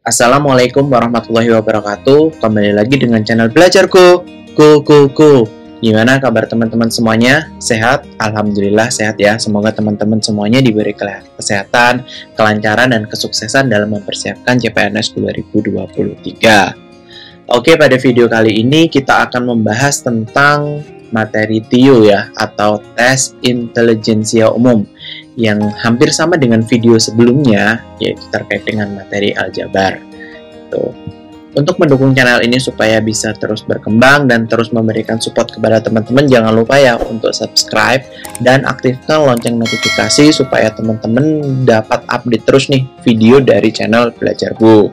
Assalamualaikum warahmatullahi wabarakatuh. Kembali lagi dengan channel Belajarku. Go. Gimana kabar teman-teman semuanya? Sehat? Alhamdulillah sehat ya. Semoga teman-teman semuanya diberi kesehatan, kelancaran, dan kesuksesan dalam mempersiapkan CPNS 2023. Oke, pada video kali ini kita akan membahas tentang materi TIO ya, atau tes intelijensia umum, yang hampir sama dengan video sebelumnya, yaitu terkait dengan materi aljabar. Tuh. Untuk mendukung channel ini supaya bisa terus berkembang dan terus memberikan support kepada teman-teman, jangan lupa ya untuk subscribe dan aktifkan lonceng notifikasi supaya teman-teman dapat update terus nih video dari channel Belajarku.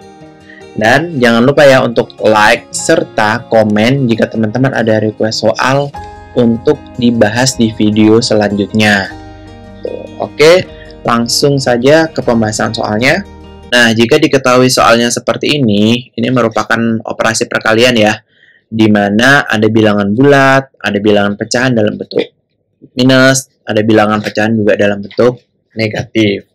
Dan jangan lupa ya untuk like serta komen jika teman-teman ada request soal untuk dibahas di video selanjutnya. Oke, langsung saja ke pembahasan soalnya. Nah, jika diketahui soalnya seperti ini merupakan operasi perkalian ya, di mana ada bilangan bulat, ada bilangan pecahan dalam bentuk minus, ada bilangan pecahan juga dalam bentuk negatif.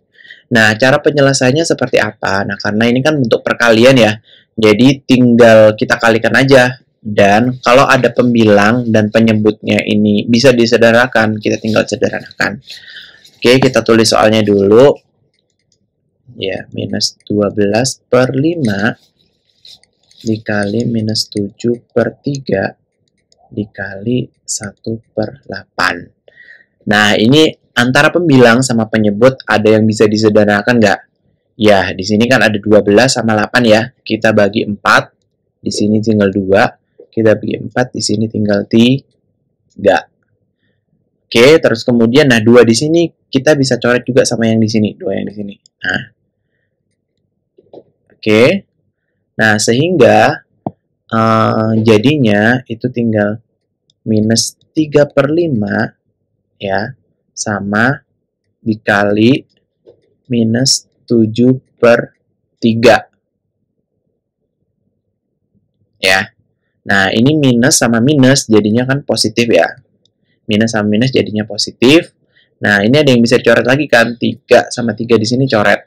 Nah, cara penyelesaiannya seperti apa? Nah, karena ini kan bentuk perkalian ya, jadi tinggal kita kalikan aja. Dan kalau ada pembilang dan penyebutnya ini bisa disederhanakan, kita tinggal sederhanakan. Oke, kita tulis soalnya dulu. Ya, minus 12 per 5 dikali minus 7 per 3 dikali 1 per 8. Nah, ini antara pembilang sama penyebut ada yang bisa disederhanakan nggak? Ya, di sini kan ada 12 sama 8 ya. Kita bagi 4, di sini tinggal 2. Kita bagi 4, di sini tinggal 3. Oke, terus kemudian, nah 2 di sini kita bisa coret juga sama yang di sini. 2 yang di sini. Nah, oke. Nah, sehingga jadinya itu tinggal minus 3 per 5 ya, sama dikali minus 7 per 3 ya. Nah, ini minus sama minus jadinya kan positif ya. Minus sama minus jadinya positif. Nah, ini ada yang bisa dicoret lagi kan, 3 sama 3 di sini coret.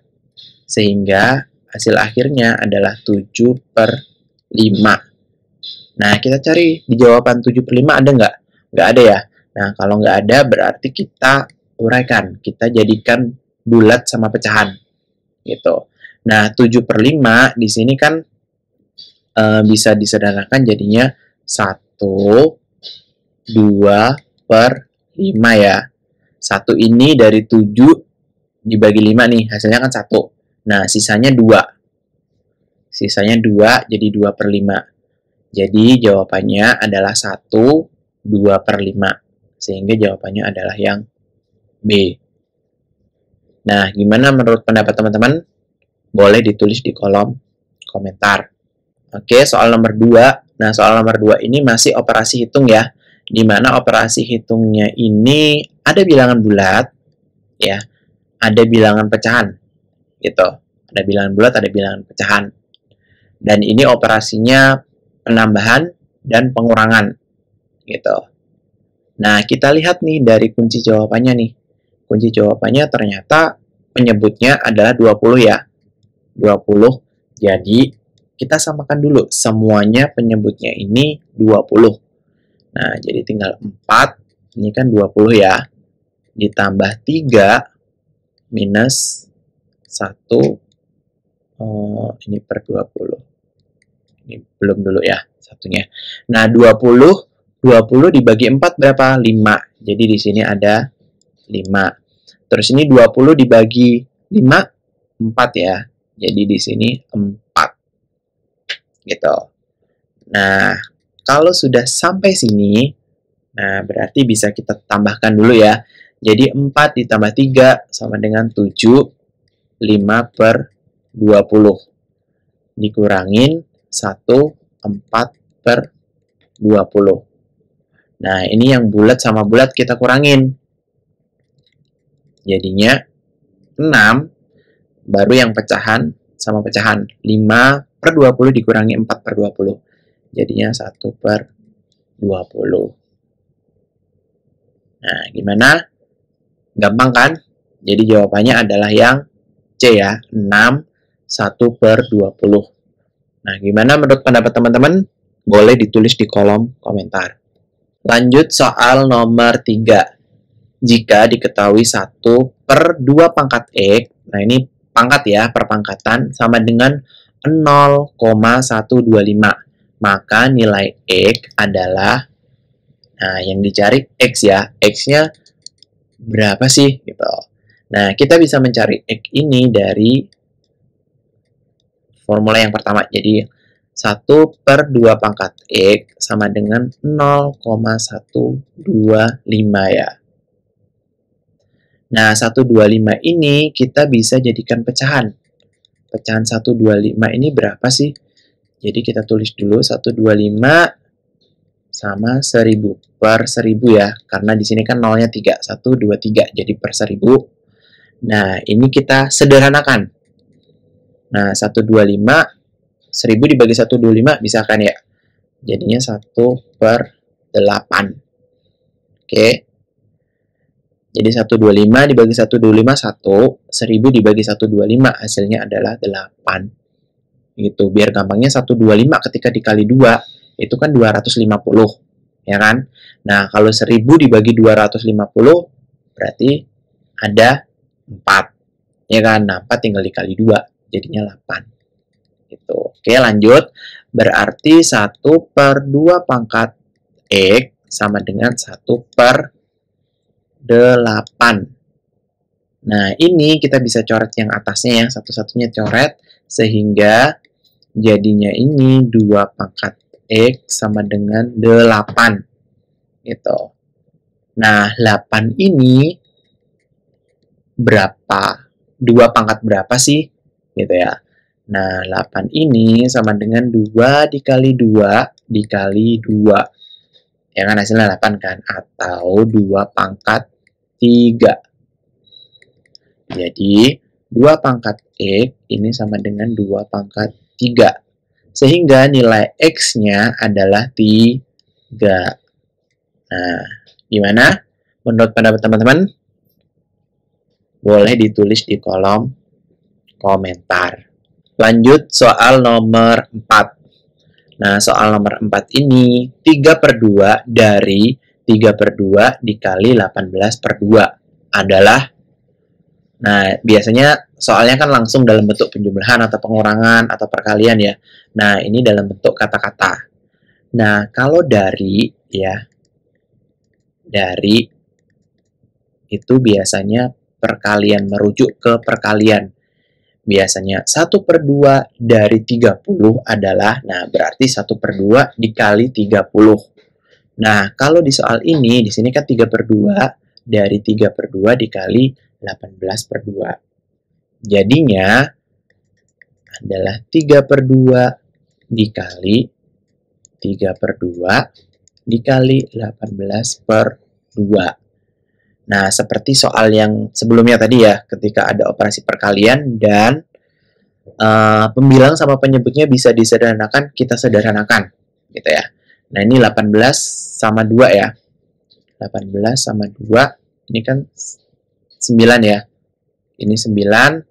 Sehingga hasil akhirnya adalah 7 per 5. Nah, kita cari di jawaban 7 per 5 ada nggak? Nggak ada ya. Nah, kalau nggak ada berarti kita uraikan. Kita jadikan bulat sama pecahan. Gitu. Nah, 7 per 5 di sini kan bisa disederhanakan jadinya 1, 2 per 5 ya. 1 ini dari 7 dibagi 5 nih, hasilnya kan 1. Nah, sisanya 2. Sisanya 2, jadi 2 per 5. Jadi, jawabannya adalah 1, 2 per 5. Sehingga jawabannya adalah yang B. Nah, gimana menurut pendapat teman-teman? Boleh ditulis di kolom komentar. Oke, soal nomor 2. Nah, soal nomor 2 ini masih operasi hitung ya. Di mana operasi hitungnya ini ada bilangan bulat, ya, ada bilangan pecahan, gitu. Ada bilangan bulat, ada bilangan pecahan. Dan ini operasinya penambahan dan pengurangan, gitu. Nah, kita lihat nih dari kunci jawabannya nih. Kunci jawabannya ternyata penyebutnya adalah 20 ya. 20. Jadi, kita samakan dulu. Semuanya penyebutnya ini 20. Nah, jadi tinggal 4. Ini kan 20 ya. Ditambah 3 minus 1. Ini per 20. Ini belum dulu ya satunya. Nah, 20 dibagi 4 berapa? 5. Jadi di sini ada 5. Terus ini 20 dibagi 5, 4 ya. Jadi di sini 4. Gitu. Nah, kalau sudah sampai sini, nah berarti bisa kita tambahkan dulu ya. Jadi 4 ditambah 3 sama dengan 7. 5 per 20. Dikurangin 1, 4 per 20. Nah, ini yang bulat sama bulat kita kurangin. Jadinya 6, baru yang pecahan sama pecahan. 5 per 20 dikurangi 4 per 20. Jadinya 1 per 20. Nah, gimana? Gampang kan? Jadi jawabannya adalah yang C ya, 6 1/20. Nah, gimana menurut pendapat teman-teman? Boleh ditulis di kolom komentar. Lanjut soal nomor 3. Jika diketahui 1/2 pangkat X, nah ini pangkat ya, perpangkatan, sama dengan 0,125. Maka nilai X adalah, nah yang dicari X ya, X-nya berapa sih? Gitu. Nah, kita bisa mencari X ini dari formula yang pertama. Jadi, 1/2 pangkat X sama dengan 0,125 ya. Nah, 125 ini kita bisa jadikan pecahan. Pecahan 125 ini berapa sih? Jadi kita tulis dulu 125 sama 1000 per 1000 ya. Karena di sini kan nolnya 3. 1, 2, 3. Jadi per 1000. Nah, ini kita sederhanakan. Nah, 125, 1000 dibagi 125 bisa kan ya? Jadinya 1/8. Oke. Jadi 125 dibagi 125, 1. 1000 dibagi 125, hasilnya adalah 8. Gitu. Biar gampangnya 125 ketika dikali 2, itu kan 250. Ya kan? Nah, kalau 1000 dibagi 250, berarti ada 4. Ya kan? Nah, 4 tinggal dikali 2, jadinya 8. Gitu. Oke, lanjut. Berarti 1/2 pangkat X sama dengan 1/8. Nah, ini kita bisa coret yang atasnya ya, satu-satunya coret, sehingga jadinya ini 2 pangkat X sama dengan 8. Gitu. Nah, 8 ini berapa? 2 pangkat berapa sih? Gitu ya. Nah, 8 ini sama dengan 2 dikali 2 dikali 2. Ya kan, hasilnya 8 kan? Atau 2 pangkat 3. Jadi, 2 pangkat X ini sama dengan 2 pangkat 3. Sehingga nilai X-nya adalah 3. Nah, gimana? Menurut pendapat teman-teman? Boleh ditulis di kolom komentar. Lanjut soal nomor 4. Nah, soal nomor 4 ini 3/2 dari 3/2 dikali 18/2 adalah, nah biasanya soalnya kan langsung dalam bentuk penjumlahan atau pengurangan atau perkalian ya. Nah, ini dalam bentuk kata-kata. Nah, kalau dari ya, dari itu biasanya perkalian, merujuk ke perkalian. Biasanya 1/2 dari 30 adalah, nah berarti 1/2 dikali 30. Nah, kalau di soal ini, di sini kan 3/2 dari 3/2 dikali 18/2. Jadinya adalah 3/2 dikali 3/2 dikali 18/2. Nah, seperti soal yang sebelumnya tadi ya, ketika ada operasi perkalian dan pembilang sama penyebutnya bisa disederhanakan, kita sederhanakan, gitu ya. Nah, ini 18 sama 2 ya. 18 sama 2, ini kan 9 ya. Ini 9,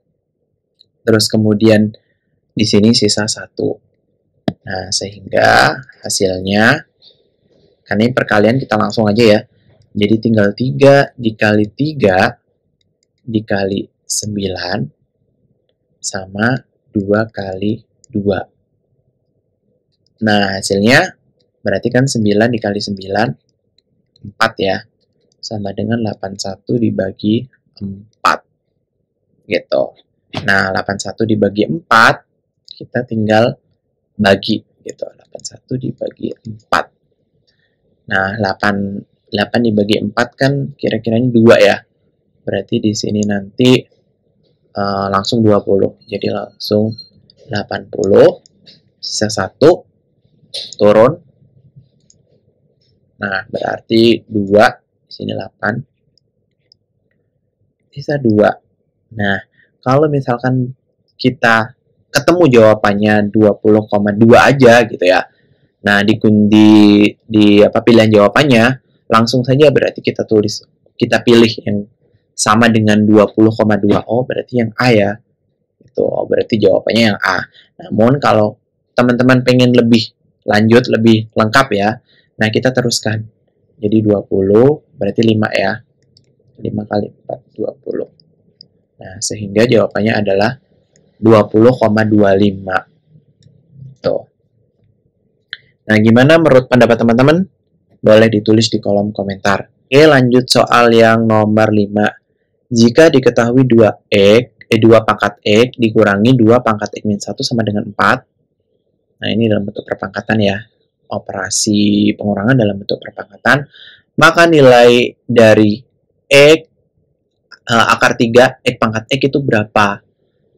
terus kemudian di sini sisa 1. Nah, sehingga hasilnya, karena ini perkalian kita langsung aja ya. Jadi tinggal 3 dikali 3 dikali 9 sama 2 kali 2. Nah, hasilnya berarti kan 9 dikali 9, 4 ya. Sama dengan 81 dibagi 4. Gitu. Nah, 81 dibagi 4, kita tinggal bagi. Gitu. 81 dibagi 4. Nah, 8 dibagi 4 kan kira-kiranya 2 ya. Berarti di sini nanti langsung 20. Jadi langsung 80. Sisa 1. Turun. Nah, berarti 2. Di sini 8. Sisa 2. Nah, kalau misalkan kita ketemu jawabannya 20,2 aja gitu ya. Nah, di pilihan jawabannya, langsung saja berarti kita pilih yang sama dengan 20,2. Oh, berarti yang A ya. Gitu. Oh, berarti jawabannya yang A. Namun kalau teman-teman pengen lebih lanjut, lebih lengkap ya, nah kita teruskan. Jadi 20 berarti 5 ya. 5 kali 4, 20. Nah, sehingga jawabannya adalah 20,25. Tuh. Nah, gimana menurut pendapat teman-teman? Boleh ditulis di kolom komentar. Oke, lanjut soal yang nomor 5. Jika diketahui 2 pangkat X dikurangi 2 pangkat X-1 sama dengan 4. Nah, ini dalam bentuk perpangkatan ya. Operasi pengurangan dalam bentuk perpangkatan. Maka nilai dari X akar 3 X pangkat X itu berapa?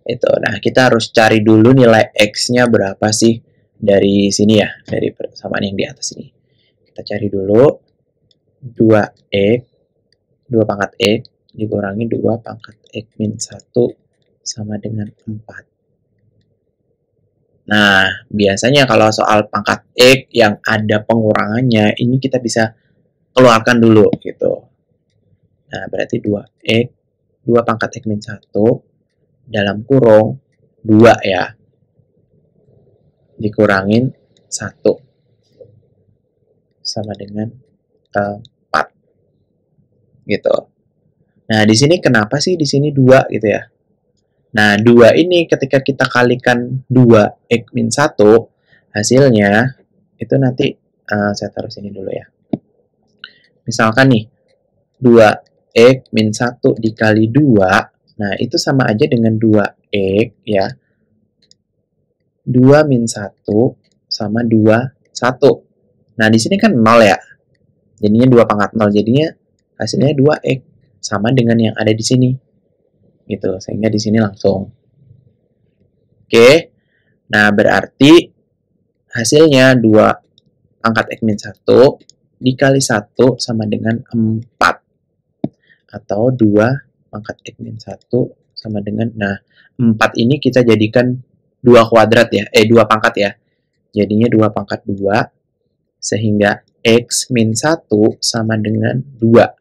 Itu. Nah, kita harus cari dulu nilai X-nya berapa sih dari sini ya, dari persamaan yang di atas ini. Kita cari dulu 2X, 2 pangkat X dikurangi 2 pangkat X-1 sama dengan 4. Nah, biasanya kalau soal pangkat X yang ada pengurangannya, ini kita bisa keluarkan dulu gitu. Nah, berarti 2X, 2 pangkat X-1 dalam kurung 2 ya. Dikurangin 1 sama dengan 4. Gitu. Nah, di sini kenapa sih di sini 2 gitu ya? Nah, 2 ini ketika kita kalikan 2X-1, hasilnya itu nanti saya taruh sini dulu ya. Misalkan nih, 2X-1 dikali 2, nah itu sama aja dengan 2X ya. 2-1 sama 21. Nah, di sini kan 0 ya. Jadinya 2 pangkat 0, jadinya hasilnya 2X sama dengan yang ada di sini. Gitu, sehingga di sini langsung. Oke. Nah, berarti hasilnya 2 pangkat X-1 dikali 1 sama dengan 4. Atau 2 pangkat X-1 sama dengan, nah, 4 ini kita jadikan 2 kuadrat ya, 2 pangkat ya. Jadinya 2 pangkat 2, sehingga X-1 sama dengan 2.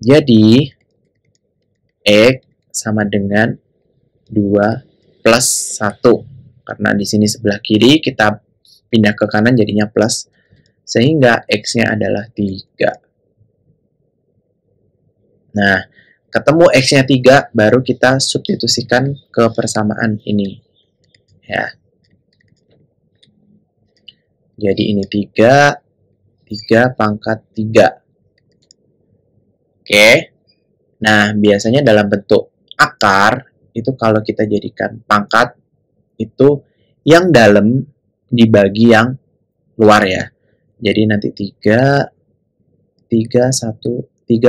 Jadi, X sama dengan 2 plus 1. Karena di sini sebelah kiri kita pindah ke kanan jadinya plus. Sehingga X-nya adalah 3. Nah, ketemu X-nya 3, baru kita substitusikan ke persamaan ini. Ya. Jadi ini 3 pangkat 3. Oke. Nah, biasanya dalam bentuk akar, itu kalau kita jadikan pangkat, itu yang dalam dibagi yang luar ya. Jadi nanti 3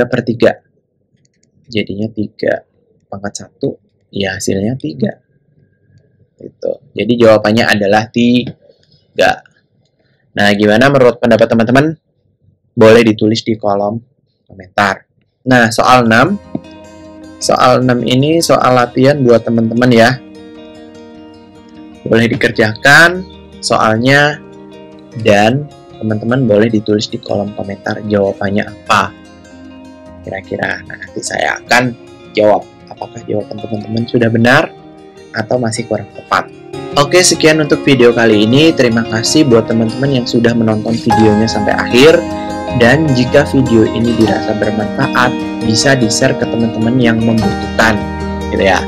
per 3. Jadinya 3 pangkat 1, ya hasilnya 3. Gitu. Jadi jawabannya adalah 3. Nah, gimana menurut pendapat teman-teman? Boleh ditulis di kolom komentar. Nah, soal 6. Soal 6 ini soal latihan buat teman-teman ya. Boleh dikerjakan soalnya, dan teman-teman boleh ditulis di kolom komentar jawabannya apa kira-kira. Nah, nanti saya akan jawab apakah jawaban teman-teman sudah benar atau masih kurang tepat. Oke, sekian untuk video kali ini. Terima kasih buat teman-teman yang sudah menonton videonya sampai akhir. Dan jika video ini dirasa bermanfaat, bisa di-share ke teman-teman yang membutuhkan, gitu ya.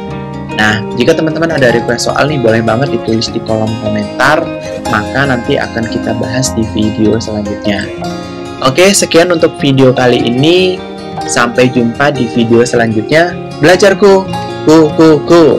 Nah, jika teman-teman ada request soal nih, boleh banget ditulis di kolom komentar, maka nanti akan kita bahas di video selanjutnya. Oke, sekian untuk video kali ini. Sampai jumpa di video selanjutnya. Belajarku, ku.